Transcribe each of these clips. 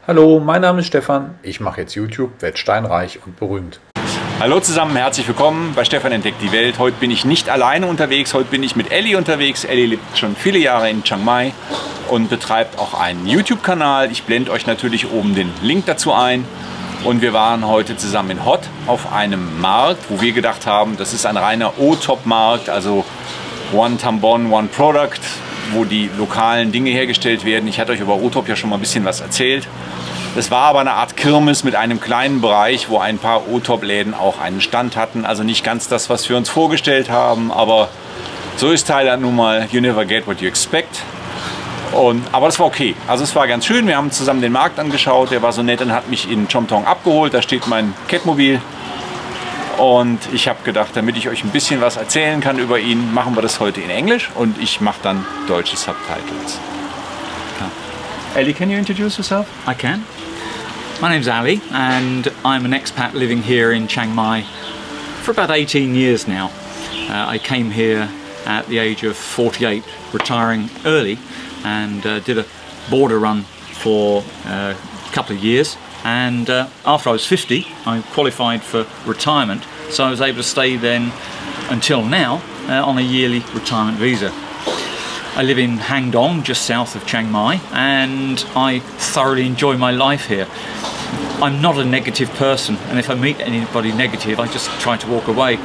Hallo, mein Name ist Stefan. Ich mache jetzt YouTube, werde steinreich und berühmt. Hallo zusammen, herzlich willkommen bei Stefan entdeckt die Welt. Heute bin ich nicht alleine unterwegs, heute bin ich mit Elli unterwegs. Elli lebt schon viele Jahre in Chiang Mai und betreibt auch einen YouTube-Kanal. Ich blende euch natürlich oben den Link dazu ein. Und wir waren heute zusammen in Hot auf einem Markt, wo wir gedacht haben, das ist ein reiner OTOP Markt, also One Tambon, One Product, wo die lokalen Dinge hergestellt werden. Ich hatte euch über OTOP ja schon mal ein bisschen was erzählt. Es war aber eine Art Kirmes mit einem kleinen Bereich, wo ein paar OTOP-Läden auch einen Stand hatten. Also nicht ganz das, was wir uns vorgestellt haben, aber so ist Thailand nun mal. You never get what you expect. Aber das war okay. Also es war ganz schön. Wir haben zusammen den Markt angeschaut. Der war so nett und hat mich in Chomtong abgeholt. Da steht mein Catmobil. Und ich habe gedacht, damit ich euch ein bisschen was erzählen kann über ihn, machen wir das heute in Englisch und ich mache dann deutsche Subtitles. Ellie, can you introduce yourself? I can. My name's Ali and I'm an expat living here in Chiang Mai for about 18 years now. I came here at the age of 48, retiring early, and did a border run for a couple of years, and after I was 50 I qualified for retirement, so I was able to stay then until now on a yearly retirement visa. I live in Hang Dong, just south of Chiang Mai, and I thoroughly enjoy my life here. I'm not a negative person, and if I meet anybody negative I just try to walk away.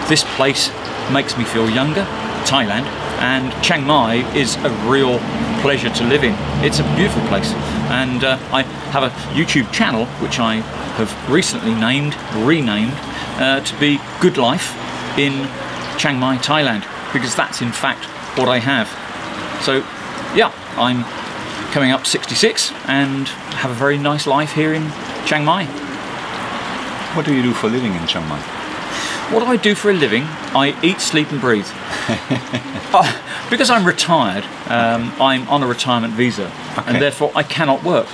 This place makes me feel younger, Thailand, and Chiang Mai is a real pleasure to live in. It's a beautiful place, and I have a YouTube channel which I have recently renamed to be Good Life in Chiang Mai, Thailand, because that's in fact what I have. So yeah, I'm coming up 66 and have a very nice life here in Chiang Mai. What do you do for a living in Chiang Mai? What do I do for a living? I eat, sleep and breathe. Because I'm retired, I'm on a retirement visa, okay, and therefore I cannot work.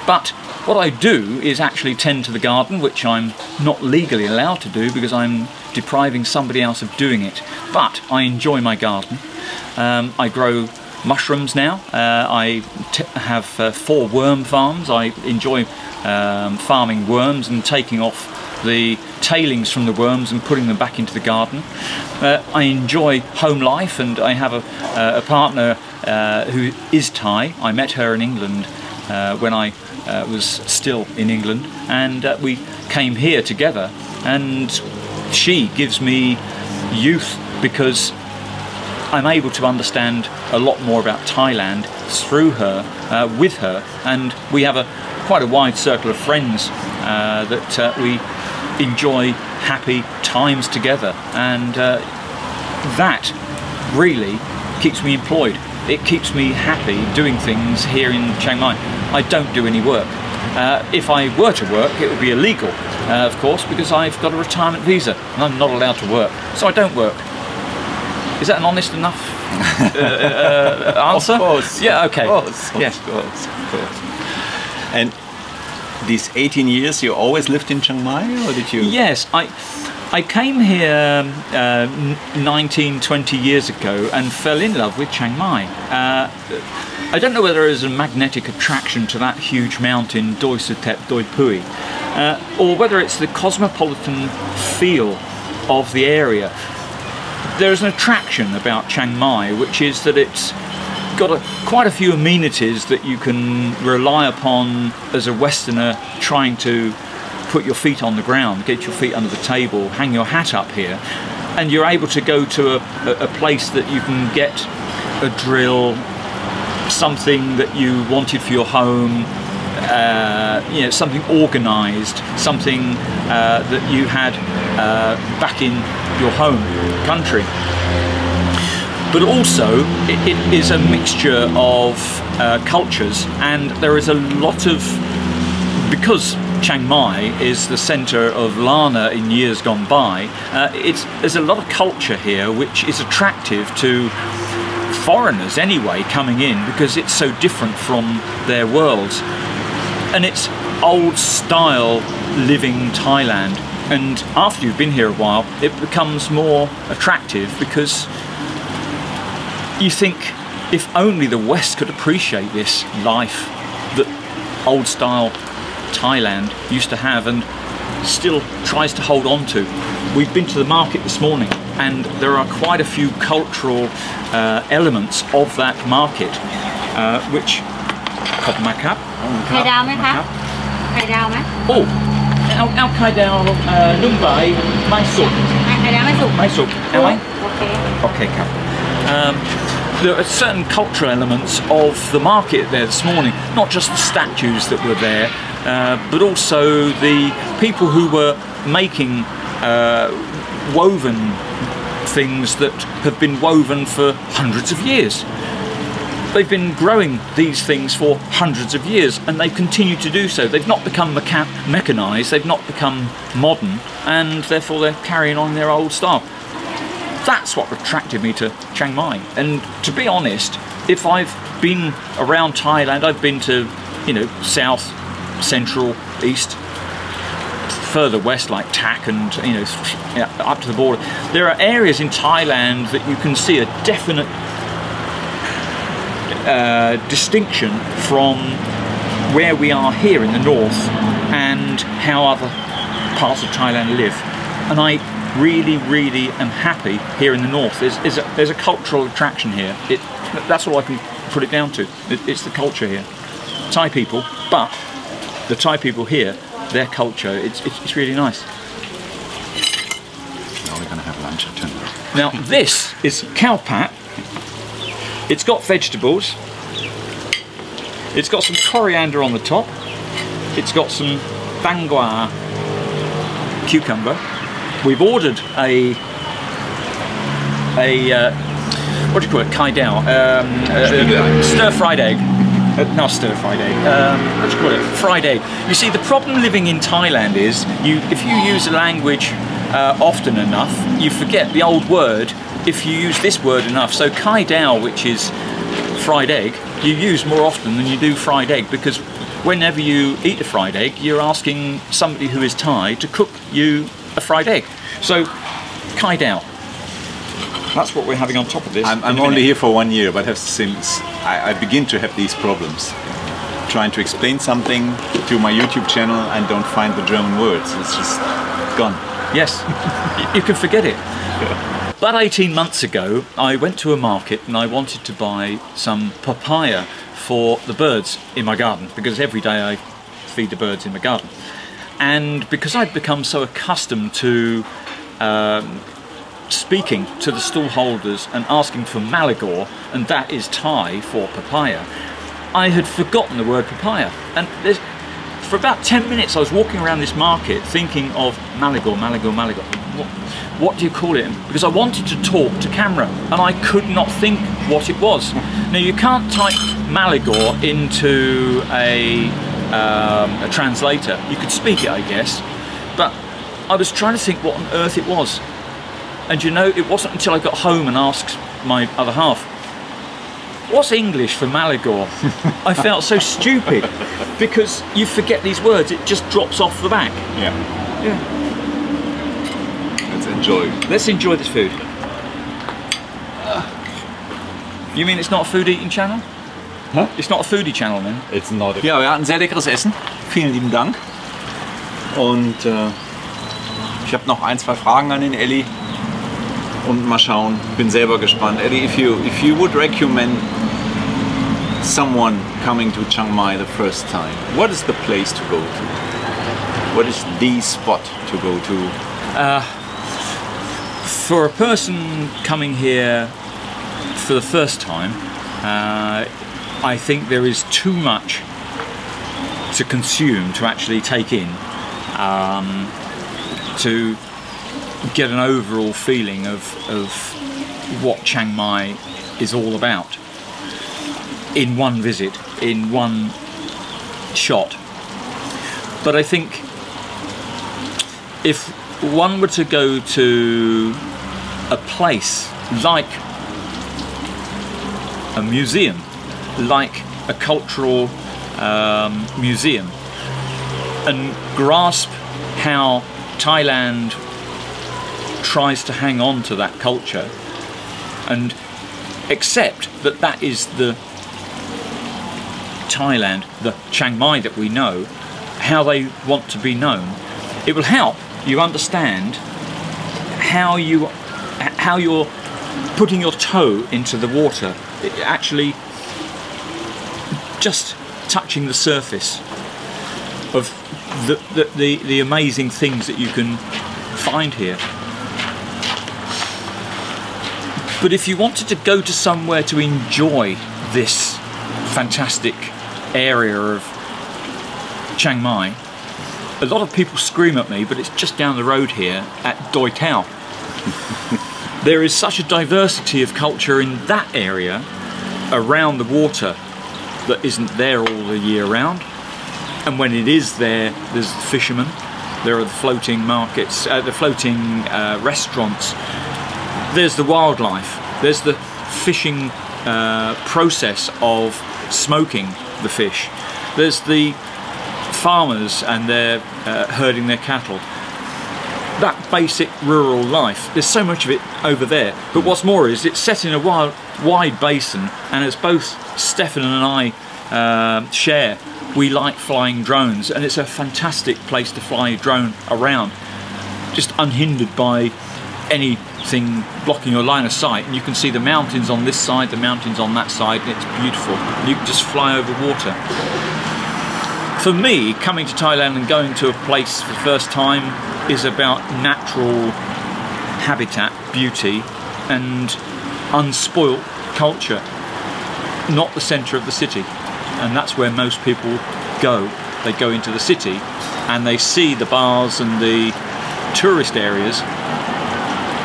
But what I do is actually tend to the garden, which I'm not legally allowed to do because I'm depriving somebody else of doing it. But I enjoy my garden. I grow mushrooms now. I have 4 worm farms. I enjoy farming worms and taking off the tailings from the worms and putting them back into the garden. I enjoy home life, and I have a partner who is Thai. I met her in England when I was still in England, and we came here together, and she gives me youth because I'm able to understand a lot more about Thailand through her, with her, and we have quite a wide circle of friends that we enjoy happy times together, and that really keeps me employed. It keeps me happy doing things here in Chiang Mai. I don't do any work. If I were to work, it would be illegal, of course, because I've got a retirement visa and I'm not allowed to work, so I don't work. Is that an honest enough answer? Of course. Yeah, okay. Of course, yes. Of course. And these 18 years you always lived in Chiang Mai, or did you? Yes, I came here 19, 20 years ago and fell in love with Chiang Mai. I don't know whether there's a magnetic attraction to that huge mountain, Doi Suthep, Doi Pui, or whether it's the cosmopolitan feel of the area. There's an attraction about Chiang Mai, which is that it's got quite a few amenities that you can rely upon as a Westerner trying to put your feet on the ground, get your feet under the table, hang your hat up here, and you're able to go to a place that you can get a drill, something that you wanted for your home, you know, something organised, something that you had back in your home country. But also it is a mixture of cultures, and there is a lot of, because Chiang Mai is the centre of Lana in years gone by, there's a lot of culture here which is attractive to foreigners anyway coming in, because it's so different from their worlds, and it's old style living Thailand, and after you've been here a while it becomes more attractive because you think if only the West could appreciate this life that old style Thailand used to have and still tries to hold on to. We've been to the market this morning and there are quite a few cultural elements of that market which... Khai đaoไหมคะไข่ดาวไหม Oh, ao khai đao nung bậy mai sụp. ไข่ดาวไม่สุก Mai sụp. Ao ấy? โอเค Okay, Cap. There are certain cultural elements of the market there this morning, not just the statues that were there, but also the people who were making woven things that have been woven for hundreds of years. They've been growing these things for hundreds of years and they continue to do so. They've not become mechanised, they've not become modern, and therefore they're carrying on their old style. That's what attracted me to Chiang Mai. And to be honest, if I've been around Thailand, I've been to, you know, south, central, east, further west like Tak and, you know, up to the border. There are areas in Thailand that you can see a definite distinction from where we are here in the north and how other parts of Thailand live. And I really am happy here in the north. There's a cultural attraction here. That's all I can put it down to. It's the culture here. Thai people, but the Thai people here, their culture, it's really nice. Now we're going to have lunch at 10. Now this is khao pat. It's got vegetables. It's got some coriander on the top. It's got some bangwa cucumber. We've ordered a what do you call it? Kai dao. Stir-fried egg. Not stir-fried egg. What do you call it? Fried egg. You see, the problem living in Thailand is if you use a language often enough, you forget the old word if you use this word enough. So kai dao, which is fried egg, you use more often than you do fried egg, because whenever you eat a fried egg, you're asking somebody who is Thai to cook you a fried egg. So kai dao. That's what we're having on top of this. I'm only here for 1 year, but since I begin to have these problems. Trying to explain something to my YouTube channel and don't find the German words. It's just gone. Yes, you can forget it. Yeah. About 18 months ago, I went to a market and I wanted to buy some papaya for the birds in my garden, because every day I feed the birds in my garden. And because I'd become so accustomed to speaking to the stall holders and asking for malagor, and that is Thai for papaya, I had forgotten the word papaya. And for about 10 minutes I was walking around this market thinking of malagor. What do you call it? Because I wanted to talk to camera and I could not think what it was. Now you can't type malagor into a translator. You could speak it, I guess, but I was trying to think what on earth it was. And you know, it wasn't until I got home and asked my other half, what's English for malagor? I felt so stupid, because you forget these words, it just drops off the back. Yeah. Yeah. Let's enjoy. Let's enjoy this food. You mean it's not a food eating channel? Huh? It's not a foodie channel then? It's not a... Ja, wir hatten sehr leckeres Essen. Vielen lieben Dank. Und ich habe noch 1, 2 Fragen an den Elli. Und mal schauen, bin selber gespannt. Elli, if you would recommend someone coming to Chiang Mai the first time, what is the place to go to? What is the spot to go to? For a person coming here for the first time, I think there is too much to consume, to actually take in, to get an overall feeling of what Chiang Mai is all about in one visit, in one shot. But I think if one were to go to a place like a museum, like a cultural museum, and grasp how Thailand tries to hang on to that culture and accept that that is Thailand, the Chiang Mai that we know, how they want to be known. It will help you understand how you're putting your toe into the water, actually just touching the surface of the amazing things that you can find here. But if you wanted to go to somewhere to enjoy this fantastic area of Chiang Mai, a lot of people scream at me, but it's just down the road here at Doi Tao. There is such a diversity of culture in that area around the water that isn't there all the year round. And when it is there, there's the fishermen, there are the floating markets, the floating restaurants, there's the wildlife, there's the fishing process of smoking the fish, there's the farmers and they're herding their cattle. That basic rural life, there's so much of it over there. But what's more is it's set in a wide basin, and as both Stefan and I share, we like flying drones, and it's a fantastic place to fly a drone around, just unhindered by anything blocking your line of sight. And you can see the mountains on this side, the mountains on that side, and it's beautiful. You can just fly over water. For me, coming to Thailand and going to a place for the first time is about natural habitat, beauty, and unspoilt culture, not the centre of the city. And that's where most people go. They go into the city and they see the bars and the tourist areas,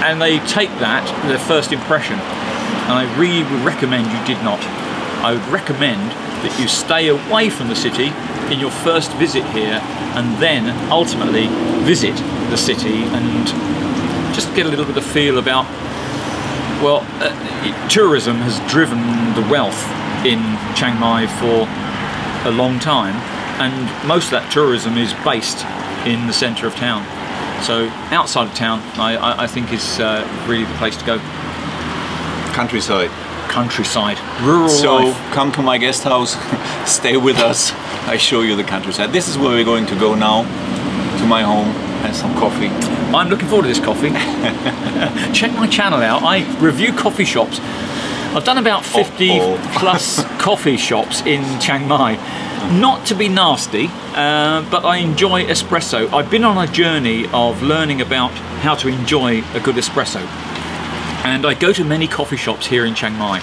and they take that, their first impression. And I really would recommend you did not. I would recommend that you stay away from the city in your first visit here, and then ultimately visit the city and just get a little bit of feel about, well, tourism has driven the wealth in Chiang Mai for a long time, and most of that tourism is based in the centre of town. So outside of town, I think is really the place to go. Countryside. Countryside, rural life. So come to my guest house, stay with us. I show you the countryside. This is where we're going to go now, to my home, and some coffee. I'm looking forward to this coffee. Check my channel out. I review coffee shops. I've done about 50 plus coffee shops in Chiang Mai. Not to be nasty, but I enjoy espresso. I've been on a journey of learning about how to enjoy a good espresso. And I go to many coffee shops here in Chiang Mai,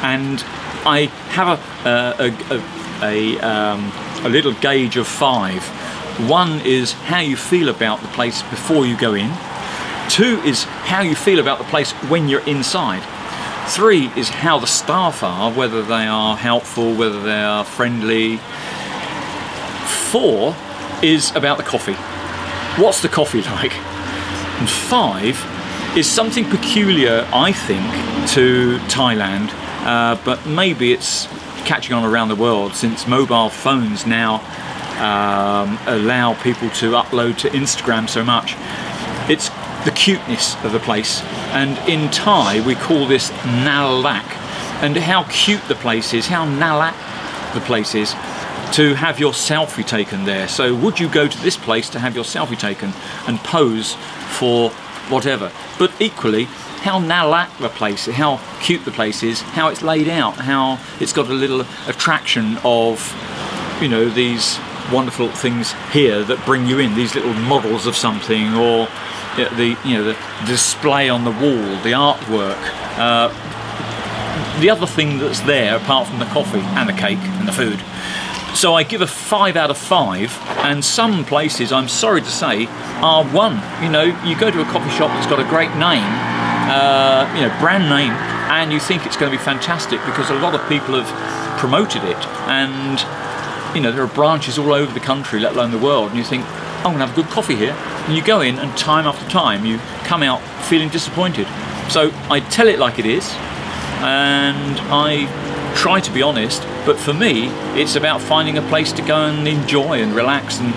and I have a little gauge of 5. 1 is how you feel about the place before you go in. 2 is how you feel about the place when you're inside. 3 is how the staff are, whether they are helpful, whether they are friendly. 4 is about the coffee. What's the coffee like? And 5 is something peculiar, I think, to Thailand, but maybe it's catching on around the world, since mobile phones now allow people to upload to Instagram so much. It's the cuteness of the place, and in Thai we call this nalak, and how cute the place is, how nalak the place is to have your selfie taken there. So would you go to this place to have your selfie taken and pose for whatever? But equally, how nalak the place, how cute the place is, how it's laid out, how it's got a little attraction of, you know, these wonderful things here that bring you in, these little models of something, or the display on the wall, the artwork. The other thing that's there, apart from the coffee and the cake and the food. So I give a 5 out of 5, and some places, I'm sorry to say, are 1. You know, you go to a coffee shop that's got a great name, brand name, and you think it's going to be fantastic because a lot of people have promoted it, and you know, there are branches all over the country, let alone the world, and you think, I'm going to have a good coffee here, and you go in, and time after time you come out feeling disappointed. So I tell it like it is, and I try to be honest, but for me it's about finding a place to go and enjoy and relax. And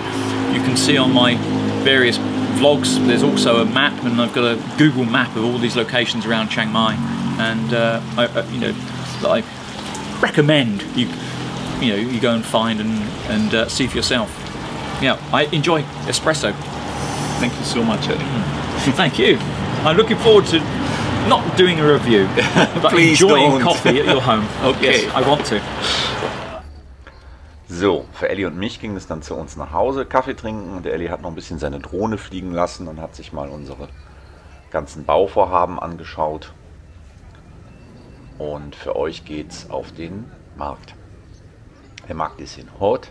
you can see on my various vlogs there's also a map, and I've got a Google map of all these locations around Chiang Mai, and I recommend you you go and find and see for yourself. Yeah, I enjoy espresso. Thank you so much, Eddie. Thank you. I'm looking forward to not doing a review, but enjoying coffee at your home. Okay. Yes, I want to. So, für Ellie und mich ging es dann zu uns nach Hause, Kaffee trinken. Und der Ellie hat noch ein bisschen seine Drohne fliegen lassen und hat sich mal unsere ganzen Bauvorhaben angeschaut. Und für euch geht's auf den Markt. Der Markt ist in Hort.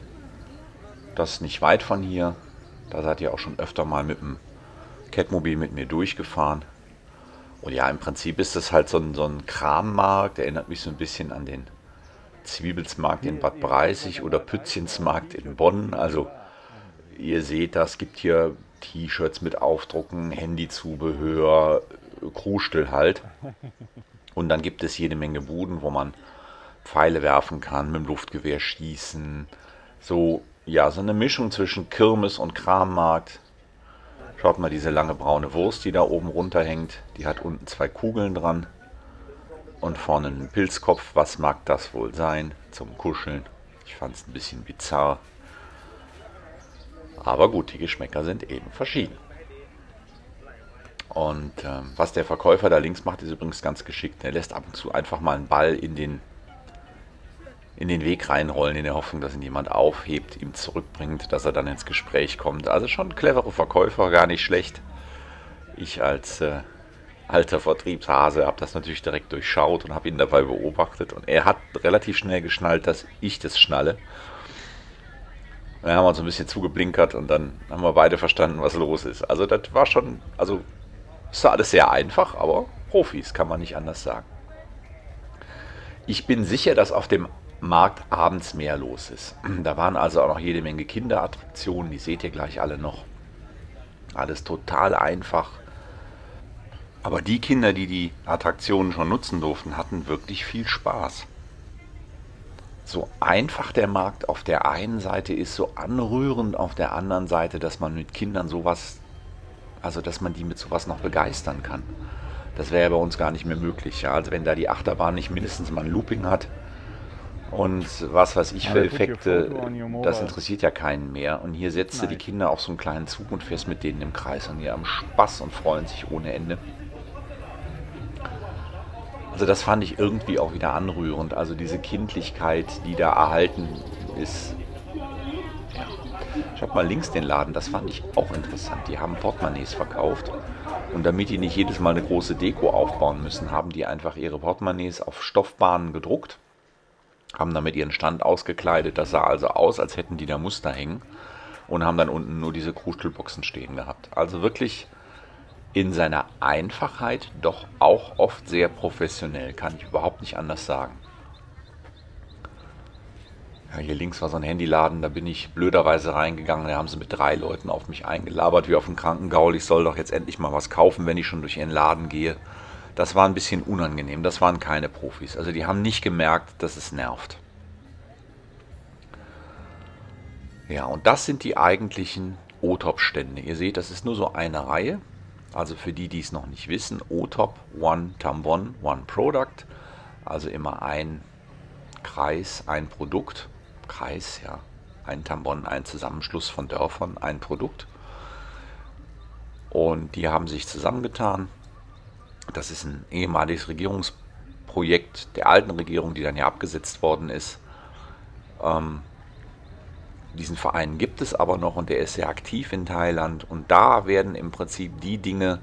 Das ist nicht weit von hier. Da seid ihr auch schon öfter mal mit dem Catmobil mit mir durchgefahren. Und ja, im Prinzip ist das halt so ein Krammarkt. Erinnert mich so ein bisschen an den Zwiebelsmarkt in Bad Breisig oder Pützchensmarkt in Bonn. Also ihr seht, das gibt hier T-Shirts mit Aufdrucken, Handyzubehör, Krustel halt. Und dann gibt es jede Menge Buden, wo man Pfeile werfen kann, mit dem Luftgewehr schießen. So, ja, so eine Mischung zwischen Kirmes und Krammarkt. Schaut mal diese lange braune Wurst, die da oben runterhängt. Die hat unten 2 Kugeln dran. Und vorne einen Pilzkopf. Was mag das wohl sein? Zum Kuscheln. Ich fand es ein bisschen bizarr. Aber gut, die Geschmäcker sind eben verschieden. Und was der Verkäufer da links macht, ist übrigens ganz geschickt. Er lässt ab und zu einfach mal einen Ball in den Weg reinrollen, in der Hoffnung, dass ihn jemand aufhebt, ihm zurückbringt, dass er dann ins Gespräch kommt. Also schon ein cleverer Verkäufer, gar nicht schlecht. Ich als alter Vertriebshase habe das natürlich direkt durchschaut und habe ihn dabei beobachtet. Und er hat relativ schnell geschnallt, dass ich das schnalle. Dann haben wir uns ein bisschen zugeblinkert und dann haben wir beide verstanden, was los ist. Also das war schon, also es war alles sehr einfach, aber Profis, kann man nicht anders sagen. Ich bin sicher, dass auf dem Markt abends mehr los ist. Da waren also auch noch jede Menge Kinderattraktionen, die seht ihr gleich alle noch. Alles total einfach. Aber die Kinder, die die Attraktionen schon nutzen durften, hatten wirklich viel Spaß. So einfach der Markt auf der einen Seite ist, so anrührend auf der anderen Seite, dass man mit Kindern sowas, also dass man die mit sowas noch begeistern kann. Das wäre ja bei uns gar nicht mehr möglich. Ja? Also wenn da die Achterbahn nicht mindestens mal ein Looping hat und was weiß ich für Effekte, das interessiert ja keinen mehr. Und hier setzt du die Kinder auf so einen kleinen Zug und fährst mit denen im Kreis und die haben Spaß und freuen sich ohne Ende. Also das fand ich irgendwie auch wieder anrührend. Also diese Kindlichkeit, die da erhalten ist. Ja. Schaut mal links den Laden, das fand ich auch interessant. Die haben Portemonnaies verkauft. Und damit die nicht jedes Mal eine große Deko aufbauen müssen, haben die einfach ihre Portemonnaies auf Stoffbahnen gedruckt. Haben damit ihren Stand ausgekleidet. Das sah also aus, als hätten die da Muster hängen. Und haben dann unten nur diese Krustelboxen stehen gehabt. Also wirklich in seiner Einfachheit doch auch oft sehr professionell, kann ich überhaupt nicht anders sagen. Ja, hier links war so ein Handyladen, da bin ich blöderweise reingegangen, da haben sie mit 3 Leuten auf mich eingelabert, wie auf dem Krankengaul, ich soll doch jetzt endlich mal was kaufen, wenn ich schon durch ihren Laden gehe. Das war ein bisschen unangenehm, das waren keine Profis, also die haben nicht gemerkt, dass es nervt. Ja, und das sind die eigentlichen OTOP-Stände. Ihr seht, das ist nur so eine Reihe. Also für die, die es noch nicht wissen, OTOP, One Tambon, One Product. Also immer ein Kreis, ein Produkt. Kreis, ja. Ein Tambon, ein Zusammenschluss von Dörfern, ein Produkt. Und die haben sich zusammengetan. Das ist ein ehemaliges Regierungsprojekt der alten Regierung, die dann ja abgesetzt worden ist. Diesen Verein gibt es aber noch und der ist sehr aktiv in Thailand und da werden im Prinzip die Dinge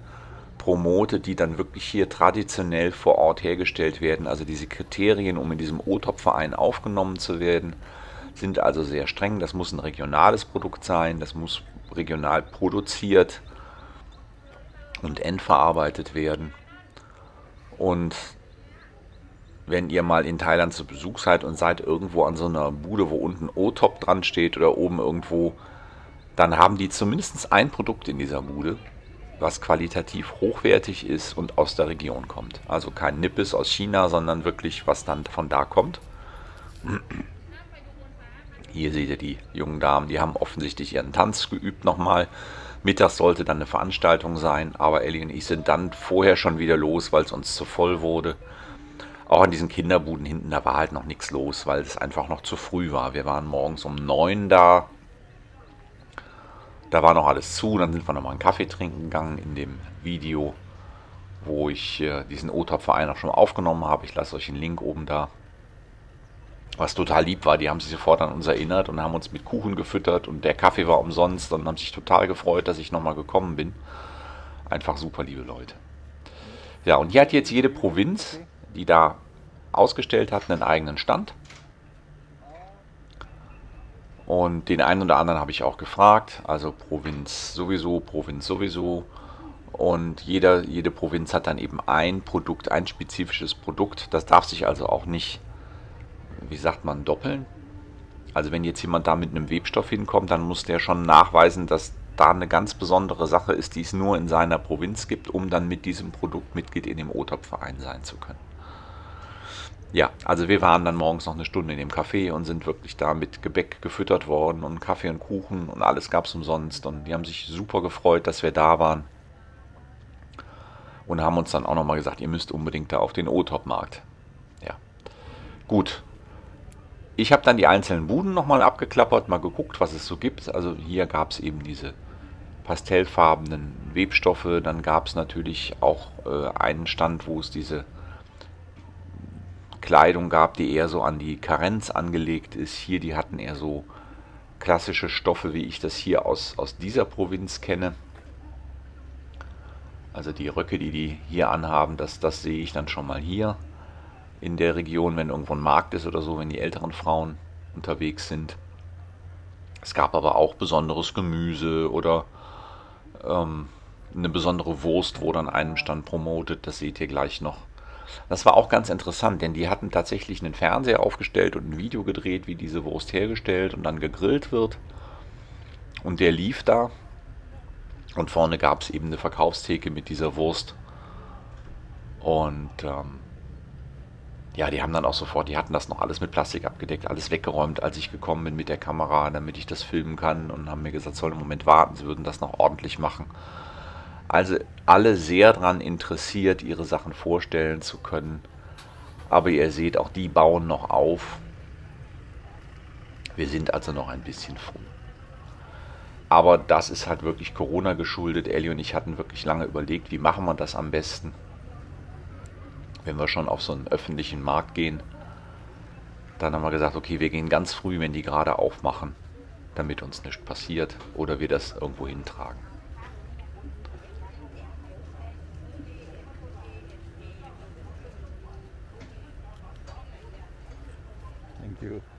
promotet, die dann wirklich hier traditionell vor Ort hergestellt werden. Also diese Kriterien, um in diesem OTOP-Verein aufgenommen zu werden, sind also sehr streng. Das muss ein regionales Produkt sein, das muss regional produziert und endverarbeitet werden. Und wenn ihr mal in Thailand zu Besuch seid und seid irgendwo an so einer Bude, wo unten OTOP dran steht oder oben irgendwo, dann haben die zumindest ein Produkt in dieser Bude, was qualitativ hochwertig ist und aus der Region kommt. Also kein Nippes aus China, sondern wirklich, was dann von da kommt. Hier seht ihr die jungen Damen, die haben offensichtlich ihren Tanz geübt nochmal. Mittags sollte dann eine Veranstaltung sein, aber Ellie und ich sind dann vorher schon wieder los, weil es uns zu voll wurde. Auch an diesen Kinderbuden hinten, da war halt noch nichts los, weil es einfach noch zu früh war. Wir waren morgens um 9 da. Da war noch alles zu. Dann sind wir nochmal einen Kaffee trinken gegangen in dem Video, wo ich diesen OTOP-Verein auch schon mal aufgenommen habe. Ich lasse euch den Link oben da. Was total lieb war, die haben sich sofort an uns erinnert und haben uns mit Kuchen gefüttert und der Kaffee war umsonst und haben sich total gefreut, dass ich nochmal gekommen bin. Einfach super liebe Leute. Ja, und hier hat jetzt jede Provinz, die da ausgestellt hat, einen eigenen Stand. Und den einen oder anderen habe ich auch gefragt, also Provinz sowieso. Und jede Provinz hat dann eben ein Produkt, ein spezifisches Produkt. Das darf sich also auch nicht, wie sagt man, doppeln. Also wenn jetzt jemand da mit einem Webstoff hinkommt, dann muss der schon nachweisen, dass da eine ganz besondere Sache ist, die es nur in seiner Provinz gibt, um dann mit diesem Produkt Mitglied in dem OTOP-Verein sein zu können. Ja, also wir waren dann morgens noch eine Stunde in dem Café und sind wirklich da mit Gebäck gefüttert worden und Kaffee und Kuchen und alles gab es umsonst. Und die haben sich super gefreut, dass wir da waren. Und haben uns dann auch nochmal gesagt, ihr müsst unbedingt da auf den OTOP Markt. Ja, gut. Ich habe dann die einzelnen Buden nochmal abgeklappert, mal geguckt, was es so gibt. Also hier gab es eben diese pastellfarbenen Webstoffe. Dann gab es natürlich auch einen Stand, wo es diese Kleidung gab, die eher so an die Karenz angelegt ist. Hier, die hatten eher so klassische Stoffe, wie ich das hier aus dieser Provinz kenne. Also die Röcke, die hier anhaben, das sehe ich dann schon mal hier in der Region, wenn irgendwo ein Markt ist oder so, wenn die älteren Frauen unterwegs sind. Es gab aber auch besonderes Gemüse oder eine besondere Wurst, wurde an einem Stand promotet, das seht ihr gleich noch. Das war auch ganz interessant, denn die hatten tatsächlich einen Fernseher aufgestellt und ein Video gedreht, wie diese Wurst hergestellt und dann gegrillt wird. Und der lief da. Und vorne gab es eben eine Verkaufstheke mit dieser Wurst. Und ja, die haben dann auch sofort, die hatten das noch alles mit Plastik abgedeckt, alles weggeräumt, als ich gekommen bin mit der Kamera, damit ich das filmen kann. Und haben mir gesagt, soll einen Moment warten, sie würden das noch ordentlich machen. Also alle sehr daran interessiert, ihre Sachen vorstellen zu können. Aber ihr seht, auch die bauen noch auf. Wir sind also noch ein bisschen früh. Aber das ist halt wirklich Corona geschuldet. Ellie und ich hatten wirklich lange überlegt, wie machen wir das am besten, wenn wir schon auf so einen öffentlichen Markt gehen. Dann haben wir gesagt, okay, wir gehen ganz früh, wenn die gerade aufmachen, damit uns nichts passiert oder wir das irgendwo hintragen.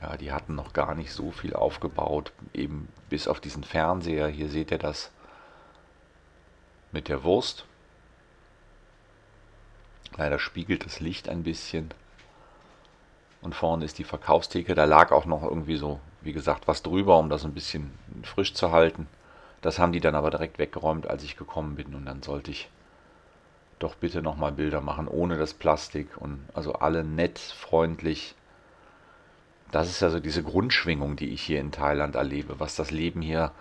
Ja, die hatten noch gar nicht so viel aufgebaut, eben bis auf diesen Fernseher. Hier seht ihr das mit der Wurst. Leider spiegelt das Licht ein bisschen. Und vorne ist die Verkaufstheke. Da lag auch noch irgendwie so, wie gesagt, was drüber, um das ein bisschen frisch zu halten. Das haben die dann aber direkt weggeräumt, als ich gekommen bin. Und dann sollte ich doch bitte nochmal Bilder machen, ohne das Plastik. Und also alle nett, freundlich. Das ist ja so diese Grundschwingung, die ich hier in Thailand erlebe, was das Leben hier,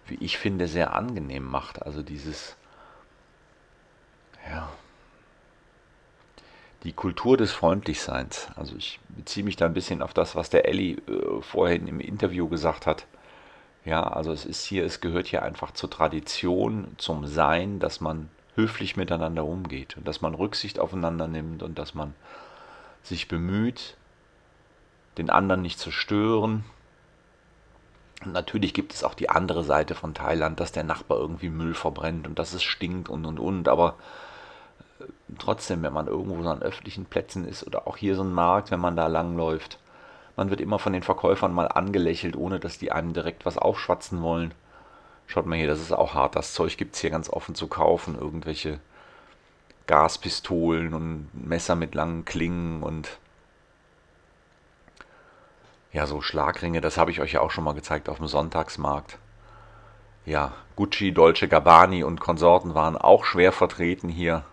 wie ich finde, sehr angenehm macht. Also dieses, ja, die Kultur des Freundlichseins. Also ich beziehe mich da ein bisschen auf das, was der Elli vorhin im Interview gesagt hat. Ja, also es gehört hier einfach zur Tradition, zum Sein, dass man höflich miteinander umgeht und dass man Rücksicht aufeinander nimmt und dass man sich bemüht, den anderen nicht zu stören. Und natürlich gibt es auch die andere Seite von Thailand, dass der Nachbar irgendwie Müll verbrennt und dass es stinkt und. Aber trotzdem, wenn man irgendwo so an öffentlichen Plätzen ist oder auch hier so ein Markt, wenn man da langläuft, man wird immer von den Verkäufern mal angelächelt, ohne dass die einem direkt was aufschwatzen wollen. Schaut mal hier, das ist auch hart. Das Zeug gibt es hier ganz offen zu kaufen. Irgendwelche Gaspistolen und Messer mit langen Klingen und ja, so Schlagringe, das habe ich euch ja auch schon mal gezeigt auf dem Sonntagsmarkt. Ja, Gucci, Dolce Gabbani und Konsorten waren auch schwer vertreten hier.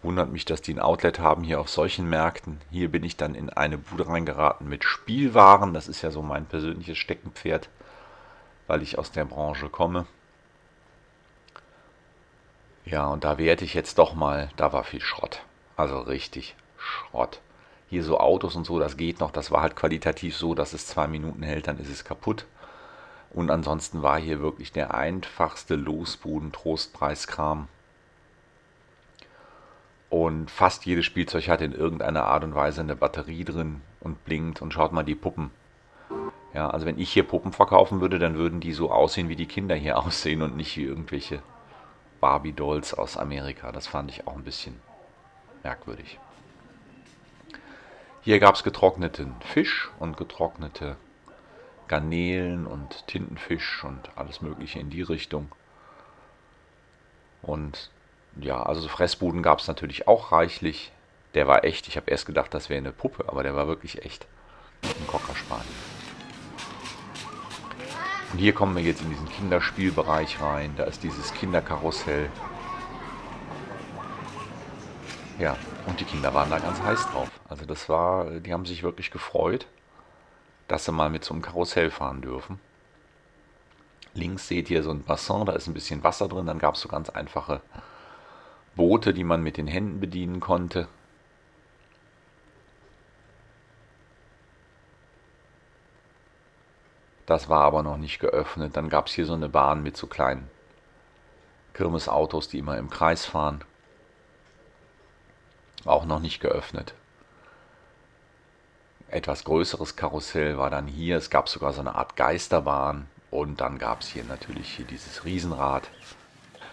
Wundert mich, dass die ein Outlet haben hier auf solchen Märkten. Hier bin ich dann in eine Bude reingeraten mit Spielwaren. Das ist ja so mein persönliches Steckenpferd, weil ich aus der Branche komme. Ja, und da werte ich jetzt doch mal, da war viel Schrott. Also richtig, Schrott. Hier so Autos und so, das geht noch. Das war halt qualitativ so, dass es 2 Minuten hält, dann ist es kaputt. Und ansonsten war hier wirklich der einfachste Losbuden-Trostpreiskram. Und fast jedes Spielzeug hat in irgendeiner Art und Weise eine Batterie drin und blinkt. Und schaut mal die Puppen. Ja, also wenn ich hier Puppen verkaufen würde, dann würden die so aussehen, wie die Kinder hier aussehen und nicht wie irgendwelche Barbie-Dolls aus Amerika. Das fand ich auch ein bisschen merkwürdig. Hier gab es getrockneten Fisch und getrocknete Garnelen und Tintenfisch und alles Mögliche in die Richtung. Und ja, also so Fressbuden gab es natürlich auch reichlich. Der war echt. Ich habe erst gedacht, das wäre eine Puppe, aber der war wirklich echt. Ein Cocker Spaniel. Und hier kommen wir jetzt in diesen Kinderspielbereich rein. Da ist dieses Kinderkarussell. Ja, und die Kinder waren da ganz heiß drauf. Also das war, die haben sich wirklich gefreut, dass sie mal mit so einem Karussell fahren dürfen. Links seht ihr so ein Bassin, da ist ein bisschen Wasser drin. Dann gab es so ganz einfache Boote, die man mit den Händen bedienen konnte. Das war aber noch nicht geöffnet. Dann gab es hier so eine Bahn mit so kleinen Kirmesautos, die immer im Kreis fahren. Auch noch nicht geöffnet. Etwas größeres Karussell war dann hier. Es gab sogar so eine Art Geisterbahn. Und dann gab es hier natürlich hier dieses Riesenrad.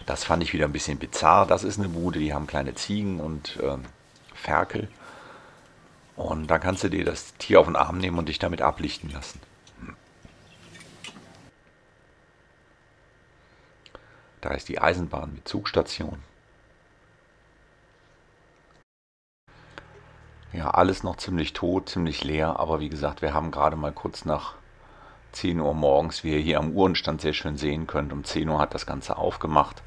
Das fand ich wieder ein bisschen bizarr. Das ist eine Bude, die haben kleine Ziegen und Ferkel. Und dann kannst du dir das Tier auf den Arm nehmen und dich damit ablichten lassen. Da ist die Eisenbahn mit Zugstation. Ja, alles noch ziemlich tot, ziemlich leer, aber wie gesagt, wir haben gerade mal kurz nach 10 Uhr morgens, wie ihr hier am Uhrenstand sehr schön sehen könnt, um 10 Uhr hat das Ganze aufgemacht.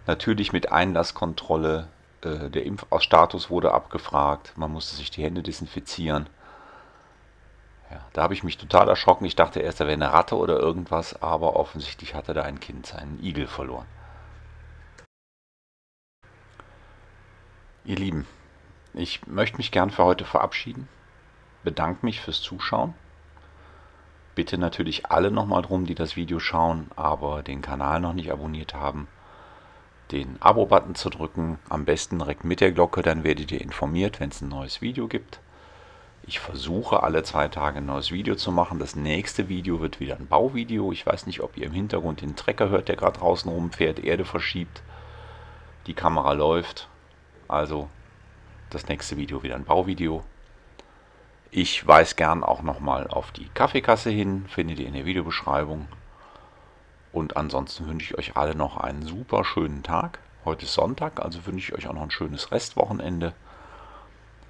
Natürlich mit Einlasskontrolle, der Impfstatus wurde abgefragt, man musste sich die Hände desinfizieren. Ja, da habe ich mich total erschrocken, ich dachte erst, da wäre eine Ratte oder irgendwas, aber offensichtlich hatte da ein Kind seinen Igel verloren. Ihr Lieben, ich möchte mich gern für heute verabschieden, bedanke mich fürs Zuschauen. Bitte natürlich alle nochmal drum, die das Video schauen, aber den Kanal noch nicht abonniert haben, den Abo-Button zu drücken, am besten direkt mit der Glocke, dann werdet ihr informiert, wenn es ein neues Video gibt. Ich versuche alle 2 Tage ein neues Video zu machen. Das nächste Video wird wieder ein Bauvideo. Ich weiß nicht, ob ihr im Hintergrund den Trecker hört, der gerade draußen rumfährt, Erde verschiebt. Die Kamera läuft, also das nächste Video wieder ein Bauvideo. Ich weise gern auch nochmal auf die Kaffeekasse hin, findet ihr in der Videobeschreibung. Und ansonsten wünsche ich euch alle noch einen super schönen Tag. Heute ist Sonntag, also wünsche ich euch auch noch ein schönes Restwochenende.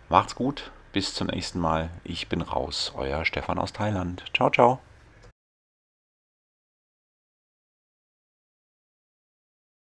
Macht's gut, bis zum nächsten Mal. Ich bin raus, euer Stefan aus Thailand. Ciao, ciao.